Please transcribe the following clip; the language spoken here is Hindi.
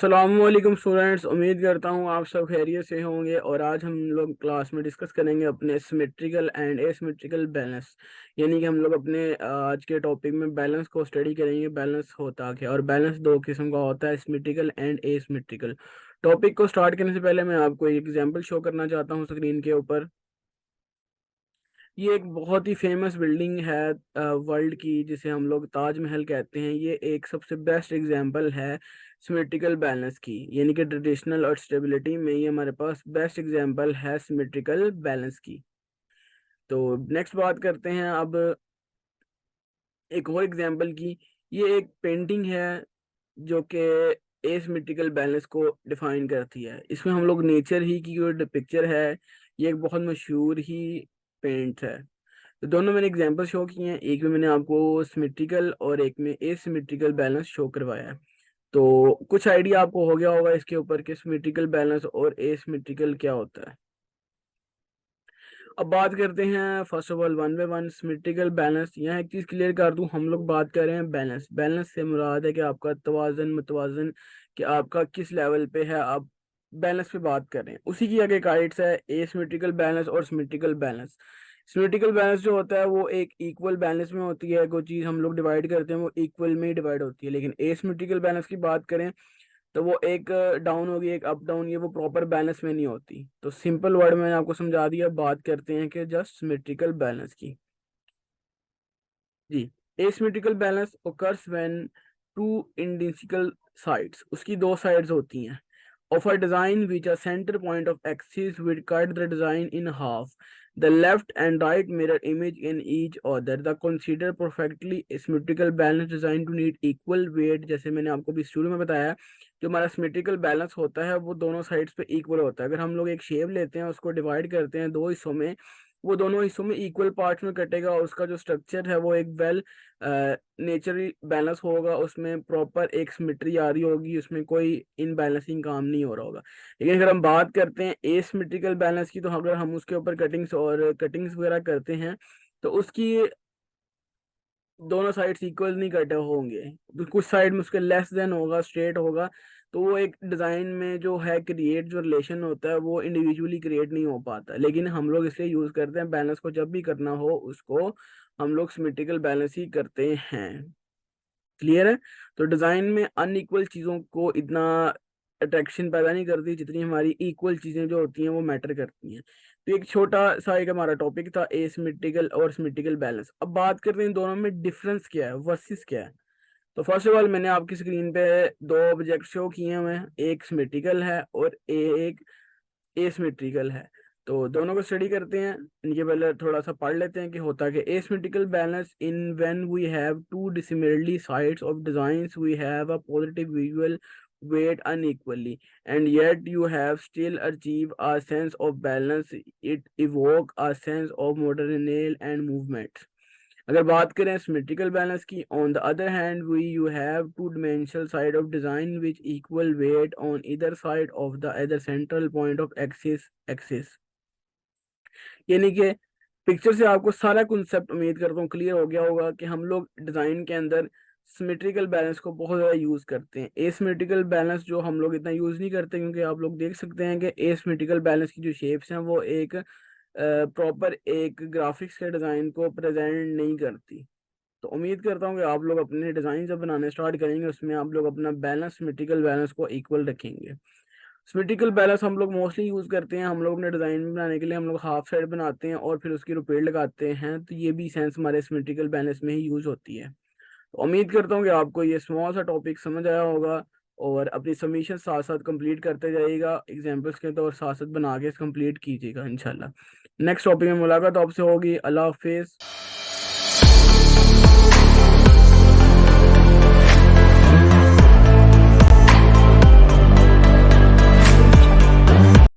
अस्सलामुअलैकुम स्टूडेंट्स, उम्मीद करता हूँ आप सब खैरियत से होंगे। और आज हम लोग क्लास में डिस्कस करेंगे अपने सिमेट्रिकल एंड एसिमेट्रिकल बैलेंस। यानी कि हम लोग अपने आज के टॉपिक में बैलेंस को स्टडी करेंगे। बैलेंस होता क्या, और बैलेंस दो किस्म का होता है, सिमेट्रिकल एंड एसिमेट्रिकल। टॉपिक को स्टार्ट करने से पहले मैं आपको एक एग्जांपल शो करना चाहता हूँ स्क्रीन के ऊपर। ये एक बहुत ही फेमस बिल्डिंग है वर्ल्ड की, जिसे हम लोग ताजमहल कहते हैं। ये एक सबसे बेस्ट एग्जांपल है सिमेट्रिकल बैलेंस की, यानी कि ट्रेडिशनल और स्टेबिलिटी में ये हमारे पास बेस्ट एग्जांपल है सिमेट्रिकल बैलेंस की। तो नेक्स्ट बात करते हैं अब एक और एग्जांपल की। ये एक पेंटिंग है जो कि एसिमेट्रिकल बैलेंस को डिफाइन करती है। इसमें हम लोग नेचर ही की जो पिक्चर है, ये एक बहुत मशहूर ही पेंट है। तो दोनों मैंने एग्जांपल शो किए हैं, एक में मैंने आपको सिमेट्रिकल और एक में एसिमेट्रिकल बैलेंस शो करवाया है। तो कुछ आइडिया आपको हो गया होगा इसके ऊपर कि सिमेट्रिकल बैलेंस और एसिमेट्रिकल क्या होता है। अब बात करते हैं first of all one by one symmetrical balance. यहाँ एक चीज क्लियर कर दूं, हम लोग बात कर रहे हैं बैलेंस। बैलेंस से मुराद है कि आपका तवाजन मतवाजन, कि आपका किस लेवल पे है, आप बैलेंस पे बात कर रहे हैं। उसी की आगे गाइड्स है एसिमेट्रिकल बैलेंस और सिमेट्रिकल बैलेंस। सिमेट्रिकल बैलेंस जो होता है वो एक इक्वल बैलेंस में होती है, कोई चीज हम लोग डिवाइड करते हैं वो इक्वल में ही डिवाइड होती है। लेकिन एसिमेट्रिकल बैलेंस की बात करें तो वो एक डाउन होगी एक अप डाउन, ये वो प्रॉपर बैलेंस में नहीं होती। तो सिंपल वर्ड में मैंने आपको समझा दिया। बात करते हैं कि जस्ट सिमेट्रिकल बैलेंस की। जी, asymmetrical balance occurs when two identical sides, उसकी दो साइड्स होती हैं, of a design which a center point of axis will cut the design in half. The left and right mirror image in each other. The consider perfectly symmetrical balance designed to need equal weight. जैसे मैंने आपको भी शुरू में बताया, जो हमारा सिमेट्रिकल बैलेंस होता है वो दोनों साइड्स पे इक्वल होता है। अगर हम लोग एक शेप लेते हैं, उसको डिवाइड करते हैं दो हिस्सों में, वो दोनों हिस्सों में इक्वल पार्ट्स में कटेगा, और उसका जो स्ट्रक्चर है वो एक वेल नेचुरली बैलेंस होगा। उसमें प्रॉपर एक सिमेट्री आ रही होगी, उसमें कोई इनबैलेंसिंग काम नहीं हो रहा होगा। लेकिन अगर हम बात करते हैं एसिमेट्रिकल बैलेंस की, तो अगर हम उसके ऊपर कटिंग्स वगैरह करते हैं तो उसकी दोनों साइड्स इक्वल नहीं कटे होंगे। तो कुछ साइड में उसके लेस देन होगा, स्ट्रेट होगा। तो वो एक डिजाइन में जो है क्रिएट, जो रिलेशन होता है वो इंडिविजुअली क्रिएट नहीं हो पाता। लेकिन हम लोग इसे यूज करते हैं बैलेंस को, जब भी करना हो उसको हम लोग सिमेट्रिकल बैलेंस ही करते हैं। क्लियर है। तो डिजाइन में अनइक्वल चीजों को इतना अट्रैक्शन पैदा नहीं करती जितनी हमारी इक्वल चीजें जो होती हैं वो मैटर करती हैं। तो एक छोटा सा एक हमारा टॉपिक था एसिमेट्रिकल और सिमेट्रिकल बैलेंस। अब बात करते हैं दोनों में डिफरेंस क्या है, वर्सेस क्या है। तो फर्स्ट ऑफ ऑल मैंने आपकी स्क्रीन पे दो ऑब्जेक्ट शो किए हुए हैं, एक सिमेट्रिकल है और एक एसिमेट्रिकल है। तो दोनों को स्टडी करते हैं। इनके पहले थोड़ा सा पढ़ लेते हैं कि होता है कि asymmetrical balance in when we have two dissimilarly sides of designs we have a positive visual weight unequally, and yet you have still achieve a sense of balance. It evoke a sense of modernity and movement. अगर बात करें सिमेट्रिकल बैलेंस की, on the other hand we you have two dimensional side of design which equal weight on either side of the other central point of axis. यानी कि पिक्चर से आपको सारा कॉन्सेप्ट उम्मीद करता हूँ क्लियर हो गया होगा कि हम लोग डिजाइन के अंदर सिमेट्रिकल बैलेंस को बहुत ज़्यादा यूज़ करते हैं। एसिमेट्रिकल बैलेंस जो हम लोग इतना यूज़ नहीं करते, क्योंकि आप लोग देख सकते हैं कि एसिमेट्रिकल बैलेंस की जो शेप्स हैं वो एक प्रॉपर एक ग्राफिक्स के डिज़ाइन को प्रेजेंट नहीं करती। तो उम्मीद करता हूँ कि आप लोग अपने डिज़ाइन जब बनाने स्टार्ट करेंगे उसमें आप लोग अपना बैलेंस सिमेट्रिकल बैलेंस को इक्वल रखेंगे। सिमेट्रिकल बैलेंस हम लोग मोस्टली यूज़ करते हैं, हम लोग अपने डिज़ाइन बनाने के लिए हम लोग हाफ साइड बनाते हैं और फिर उसकी रिपेयर लगाते हैं। तो ये भी सेंस हमारे सिमेट्रिकल बैलेंस में ही यूज़ होती है। तो उम्मीद करता हूँ कि आपको ये स्मॉल सा टॉपिक समझ आया होगा, और अपनी सबमिशन साथ साथ कंप्लीट करते जाइएगा, एग्जाम्पल्स के तौर साथ साथ बना के कंप्लीट कीजिएगा इंशाल्लाह। नेक्स्ट टॉपिक में मुलाकात आपसे होगी। अल्लाह हाफिज़।